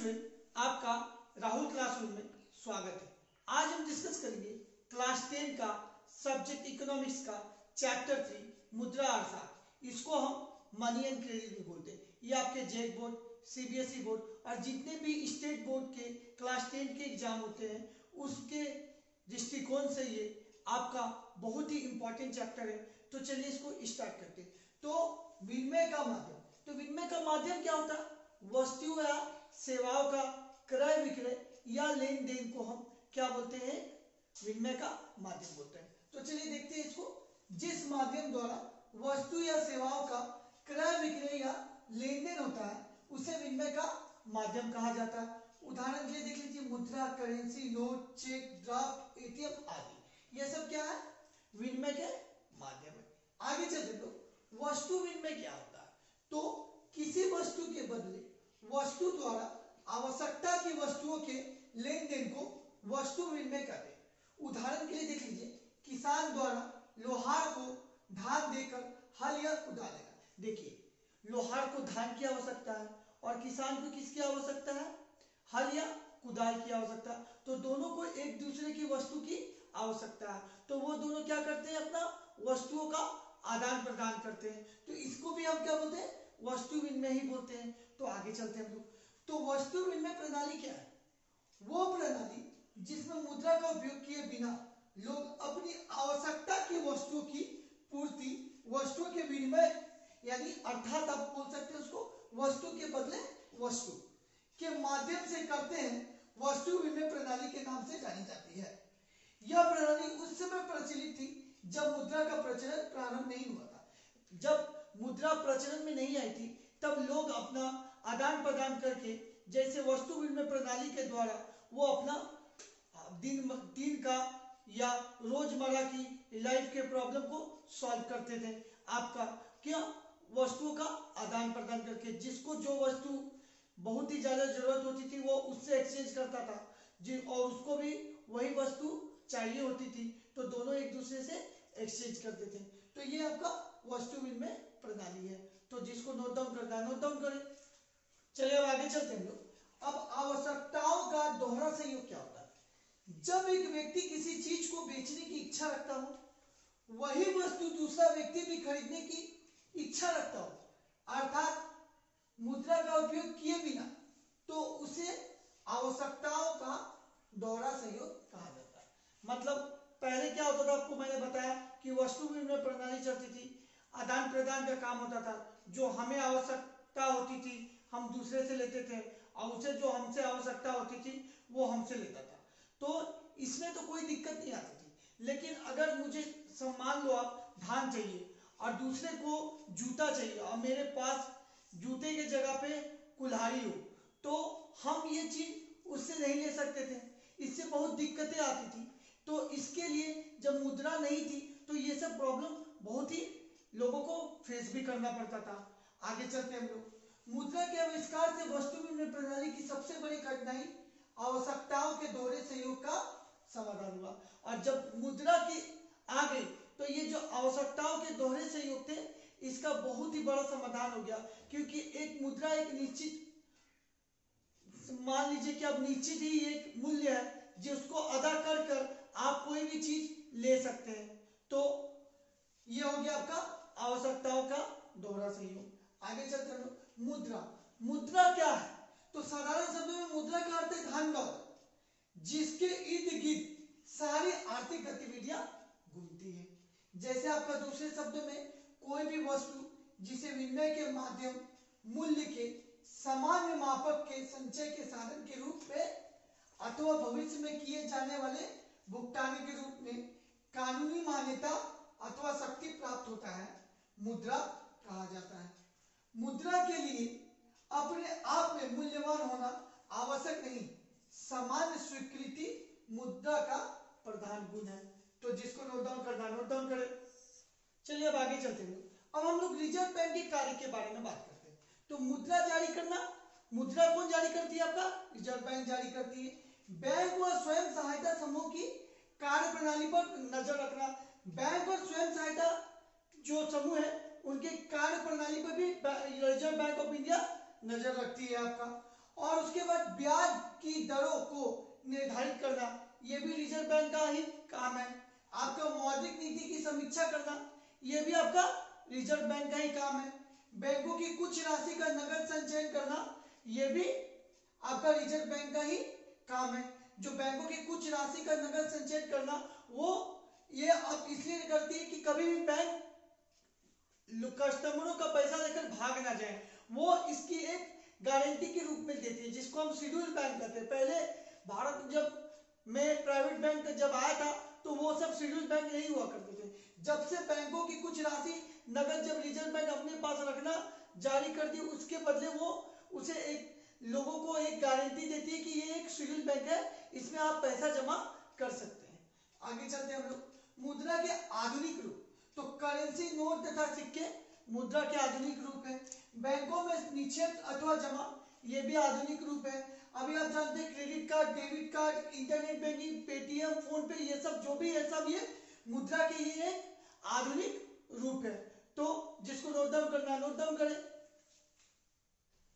Student, आपका Rahul classroom में स्वागत है। आज हम डिस्कस करेंगे क्लास 10 का सब्जेक्ट इकोनॉमिक्स का चैप्टर 3 मुद्रा अर्थशास्त्र। इसको हम मनी एंड क्रेडिट भी बोलते हैं। ये आपके जेक बोर्ड, सीबीएसई बोर्ड और जितने भी स्टेट बोर्ड के क्लास 10 के एग्जाम होते हैं उसके दृष्टिकोण से ये आपका बहुत ही इंपॉर्टेंट चैप्टर है। तो चलिए इसको स्टार्ट करते हैं। तो विनिमय का माध्यम, तो विनिमय का माध्यम क्या होता है? वस्तु या सेवाओं का क्रय विक्रय या लेन देन को हम क्या बोलते हैं? विनिमय का माध्यम बोलते हैं। तो चलिए देखते हैं इसको। जिस माध्यम द्वारा वस्तु या सेवाओं का क्रय विक्रय या लेन देन होता है उसे विनिमय का माध्यम कहा जाता है। उदाहरण के लिए देख लीजिए, मुद्रा, currency, note, cheque, draft, ATM आदि, ये सब क्या है? विनिमय के माध्यम है। आगे चलते तो वस्तु विनिमय क्या होता है? तो किसी वस्तु के बदले वस्तु द्वारा आवश्यकता की वस्तुओं के लेन देन को वस्तु विनिमय कहते हैं। उदाहरण के लिए देख लीजिए, किसान द्वारा लोहार को धान देकर हल या कुदाल लेगा। देखिए, लोहार को धान की आवश्यकता है और किसान को किसकी आवश्यकता है? हल या कुदाल की आवश्यकता है। तो दोनों को एक दूसरे की वस्तु की आवश्यकता है, तो वो दोनों क्या करते हैं? अपना वस्तुओं का आदान प्रदान करते हैं। तो इसको भी हम क्या बोलते हैं? वस्तु विनिमय ही बोलते हैं। तो आगे चलते हैं हम लोग। तो वस्तु विनिमय प्रणाली क्या है? वो प्रणाली जिसमें मुद्रा का उपयोग किए बिना लोग अपनी आवश्यकता की वस्तुओं की पूर्ति वस्तुओं के विनिमय, यानी अर्थात आप बोल सकते हैं उसको वस्तु के बदले वस्तु के माध्यम से करते हैं। वस्तु विनिमय प्रणाली के नाम से जानी जाती है। यह प्रणाली उस समय प्रचलित थी जब मुद्रा का प्रचलन प्रारंभ नहीं हुआ था। जब मुद्रा प्रचलन में नहीं आई थी तब लोग अपना आदान प्रदान करके, जैसे वस्तु विनिमय प्रणाली के द्वारा वो अपना दिन का या रोजमर्रा की लाइफ के प्रॉब्लम को सॉल्व करते थे। आपका क्या? वस्तुओं का आदान प्रदान करके, जिसको जो वस्तु बहुत ही ज्यादा जरूरत होती थी वो उससे एक्सचेंज करता था, और उसको भी वही वस्तु चाहिए होती थी, तो दोनों एक दूसरे से एक्सचेंज करते थे। तो ये आपका वस्तु विनिमय प्रणाली है। तो जिसको नोट डाउन करना है नोट डाउन करें। चलिए अब आगे चलते हैं लोग। अब आवश्यकताओं का दोहरा सहयोग क्या होता है? जब एक व्यक्ति किसी चीज को बेचने की इच्छा रखता हो, वही वस्तु दूसरा व्यक्ति भी खरीदने की इच्छा रखता हो, अर्थात मुद्रा का उपयोग किए बिना, तो उसे आवश्यकताओं का दोहरा सहयोग कहा जाता है। मतलब पहले क्या होता था, आपको मैंने बताया कि वस्तु विनिमय प्रणाली चलती थी, आदान प्रदान का काम होता था। जो हमें आवश्यकता होती थी हम दूसरे से लेते थे, और उसे जो हमसे आवश्यकता होती थी वो हमसे लेता था। तो इसमें तो कोई दिक्कत नहीं आती थी। लेकिन अगर मुझे मान लो आप धान चाहिए और दूसरे को जूता चाहिए और मेरे पास जूते के जगह पे कुल्हाड़ी हो, तो हम ये चीज उससे नहीं ले सकते थे। इससे बहुत दिक्कतें आती थी। तो इसके लिए जब मुद्रा नहीं थी तो ये सब प्रॉब्लम बहुत ही लोगों को फेस भी करना पड़ता था। आगे चलते हैं हम लोग। मुद्रा के आविष्कार से वस्तु विनिमय प्रणाली की सबसे बड़ी कठिनाई आवश्यकताओं के दोहरे सहयोग का समाधान हुआ। और जब मुद्रा की आ गई तो ये जो आवश्यकताओं के दोहरे सहयोग थे इसका बहुत ही बड़ा समाधान हो गया। क्योंकि एक मुद्रा एक निश्चित, मान लीजिए कि अब निश्चित ही एक मूल्य है जिसको अदा कर कर आप कोई भी चीज ले सकते हैं। तो ये हो गया आपका आवश्यकताओं का दोहरा सहयोग। आगे चलते हैं। मुद्रा, मुद्रा क्या है? तो साधारण शब्दों में मुद्रा का अर्थ है धन दौलत, जिसके इर्द गिर्द सारी आर्थिक गतिविधियां घूमती है। जैसे आपका दूसरे शब्दों में कोई भी वस्तु जिसे विनिमय के माध्यम मूल्य के सामान्य मापक के संचय के साधन के रूप में अथवा भविष्य में किए जाने वाले भुगतान के रूप में कानूनी मान्यता अथवा शक्ति प्राप्त होता है, मुद्रा कहा जाता है। मुद्रा के लिए अपने आप में मूल्यवान होना आवश्यक नहीं, सामान्य स्वीकृति मुद्रा का प्रधान गुण है। तो जिसको नोट डाउन करना नोट डाउन करें। चलिए अब आगे चलते हैं। अब हम लोग रिजर्व बैंक के कार्य के बारे में बात करते हैं। तो मुद्रा जारी करना, मुद्रा कौन जारी करती है? आपका रिजर्व बैंक जारी करती है। बैंक व स्वयं सहायता समूह की कार्य प्रणाली पर नजर रखना, बैंक और स्वयं सहायता जो समूह है उनके कार्य प्रणाली पर भी रिजर्व बैंक ऑफ इंडिया नजर रखती है आपका। और उसके बाद ब्याज की दरों को निर्धारित करना, ये भी रिजर्व बैंक का ही काम है। आपका मौद्रिक नीति की समीक्षा करना, ये भी आपका रिजर्व बैंक का ही काम है। बैंकों की कुछ राशि का नगद संचयन करना, ये भी आपका रिजर्व बैंक का ही काम है। जो बैंकों की कुछ राशि का नगद संचयन करना, वो ये अब इसलिए करती है कि कभी भी बैंक कस्टमरों का पैसा लेकर भाग ना जाए, वो इसकी एक गारंटी के रूप में देती है, जिसको हम शेड्यूल बैंक कहते हैं। पहले भारत जब में प्राइवेट बैंक जब आया था तो वो सब शेड्यूल बैंक नहीं हुआ करते थे। जब से बैंकों की कुछ राशि नगद जब रिजर्व बैंक अपने पास रखना जारी कर दी, उसके बदले वो उसे एक लोगों को एक गारंटी देती है कि ये एक शेड्यूल बैंक है, इसमें आप पैसा जमा कर सकते हैं। आगे चलते हैं हम लोग। मुद्रा के आधुनिक रूप, तो करेंसी नोट तथा सिक्के मुद्रा के आधुनिक रूप है। बैंकों में निक्षेप अथवा जमा, ये भी आधुनिक रूप है। अभी आप जानते हैं credit card, debit card, internet banking, Paytm, phone पे, ये सब जो भी है सब ये मुद्रा के ही एक आधुनिक रूप है। तो जिसको नोट डाउन करना है नोट डाउन करें।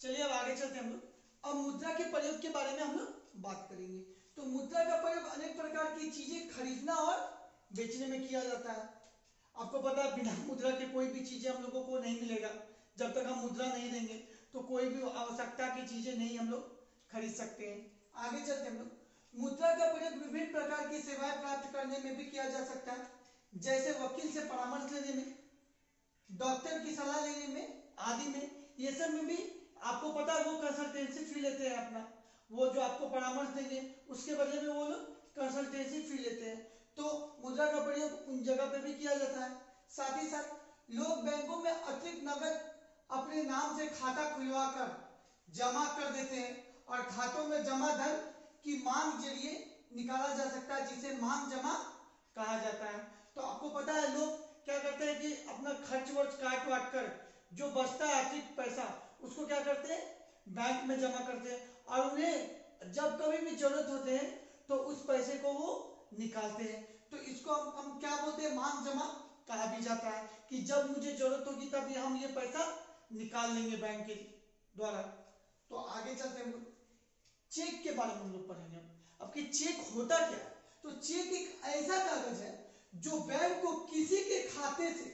चलिए अब आगे चलते हैं हम लोग। अब मुद्रा के प्रयोग के बारे में हम लोग बात करेंगे। तो मुद्रा का प्रयोग अनेक प्रकार की चीजें खरीदना और बेचने में किया जाता है। आपको पता है बिना मुद्रा के कोई भी चीजें हम लोगों को नहीं मिलेगा। जब तक हम मुद्रा नहीं देंगे तो कोई भी आवश्यकता की चीजें नहीं हम लोग खरीद सकते हैं। आगे चलते हैं हम लोग। मुद्रा का प्रयोग विभिन्न प्रकार की सेवाएं प्राप्त करने में भी किया जा सकता है, जैसे वकील से परामर्श लेने में, डॉक्टर की सलाह लेने में आदि में। ये सब में भी आपको पता है वो कंसल्टेंसी फी लेते हैं अपना, वो जो आपको परामर्श देंगे उसके बदले में वो लोग कंसल्टेंसी फी लेते हैं। तो मुद्रा का प्रयोग उन जगह पे भी किया जाता है। साथ ही साथ लोग बैंकों में अतिरिक्त नगद अपने नाम से खाता खुलवा कर जमा कर देते हैं और खातों में जमा धन की मांग जरिए निकाला जा सकता है, जिसे मांग जमा कहा जाता है। तो आपको पता है लोग क्या करते हैं कि अपना खर्च वर्च काट वाट कर जो बचता है अतिरिक्त पैसा उसको क्या करते हैं बैंक में जमा करते हैं, और उन्हें जब कभी भी जरूरत होते हैं तो उस पैसे को वो निकालते हैं। तो इसको हम क्या बोलते हैं, मांग जमा कहा भी जाता है कि जब मुझे जरूरत होगी तब हम ये पैसा निकाल लेंगे बैंक के द्वारा। तो आगे चलते हैं हम लोग चेक के बारे में हम लोग पढ़ेंगे। अब कि चेक होता क्या है, तो चेक एक ऐसा कागज है जो बैंक को किसी के खाते से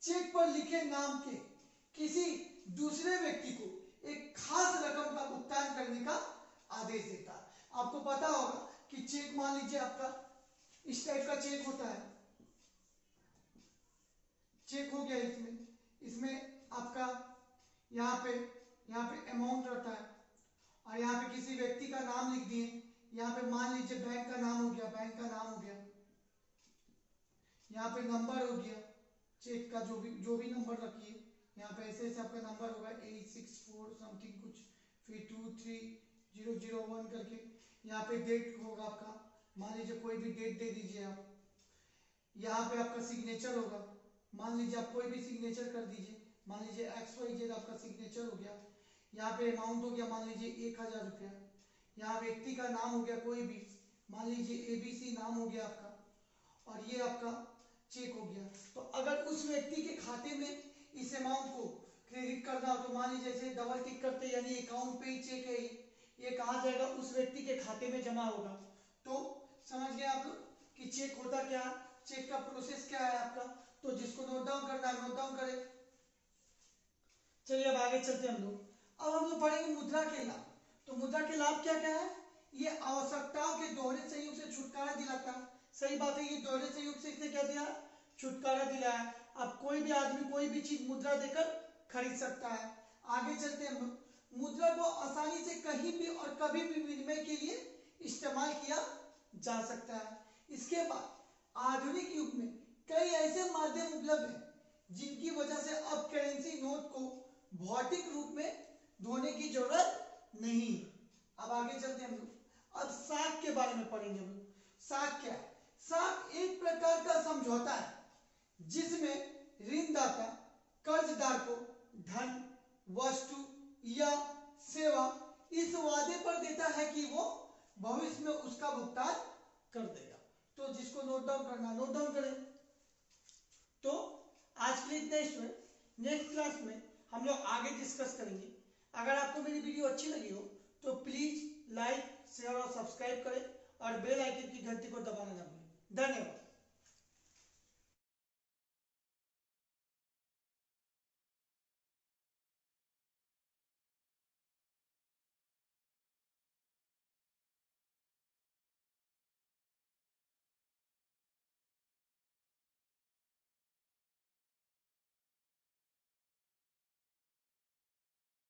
चेक पर लिखे नाम के किसी दूसरे व्यक्ति को एक खास रकम का भुगतान करने का आदेश देता है। आपको पता होगा कि चेक, मान लीजिए आपका इस टाइप का चेक होता है, चेक हो गया, इसमें आपका यहाँ पे अमाउंट रहता है और यहाँ पे किसी व्यक्ति का नाम लिख दिए, यहाँ पे मान लीजिए बैंक का नाम हो गया, बैंक का नाम हो गया, यहाँ पे नंबर हो गया चेक का, जो भी नंबर रखिए, यहाँ पे ऐसे ऐसे आपका नंबर होगा 864 समथिंग कुछ, फिर 23001 करके, यहाँ पे डेट होगा आपका, मान लीजिए कोई भी डेट दे दीजिए आप, यहाँ पे आपका सिग्नेचर होगा, मान लीजिए आप कोई भी सिग्नेचर कर दीजिए, मान लीजिए XYZ आपका सिग्नेचर हो गया, यहाँ पे अमाउंट हो गया मान लीजिए 1000 रुपया, यहाँ व्यक्ति का नाम हो गया कोई भी, मान लीजिए ABC नाम हो गया आपका, और ये आपका चेक हो गया। तो अगर उस व्यक्ति के खाते में इस अमाउंट को क्रेडिट करना हो तो मान लीजिए जैसे डबल टिक करते यानी अकाउंट पे ही चेक है ये कहा जाएगा उस व्यक्ति के खाते में जमा होगा। तो समझ गए आप लोग कि चेक होता क्या है, चेक का प्रोसेस क्या है आपका। तो जिसको नोट डाउन करना है नोट डाउन करें। चलिए अब आगे चलते हैं हम लोग। अब हम लोग पढ़ेंगे मुद्रा के लाभ। तो मुद्रा के लाभ क्या क्या है, ये आवश्यकताओं के दोहरे संयोग से छुटकारा दिलाता है। सही बात है, ये दोहरे संयोग से इसने क्या दिया, छुटकारा दिलाया है। अब कोई भी आदमी कोई भी चीज मुद्रा देकर खरीद सकता है। आगे चलते हैं हम लोग। मुद्रा को आसानी से कहीं भी और कभी भी विनिमय के लिए इस्तेमाल किया जा सकता है। इसके बाद आधुनिक युग में कई ऐसे माध्यम उपलब्ध हैं जिनकी वजह से अब करेंसी नोट को भौतिक रूप में धोने की जरूरत नहीं। अब आगे चलते हैं हम लोग। अब साख के बारे में पढ़ेंगे हम लोग। साख क्या है, साख एक प्रकार का समझौता है जिसमें ऋणदाता कर्जदार को धन, वस्तु या सेवा इस वादे पर देता है कि वो भविष्य में उसका भुगतान कर देगा। तो जिसको नोट डाउन करना नोट डाउन करें। तो आज के लिए इतना ही। नेक्स्ट क्लास में हम लोग आगे डिस्कस करेंगे। अगर आपको मेरी वीडियो अच्छी लगी हो तो प्लीज लाइक शेयर और सब्सक्राइब करें और बेल आइकन की घंटी को दबाना ना भूलें। धन्यवाद।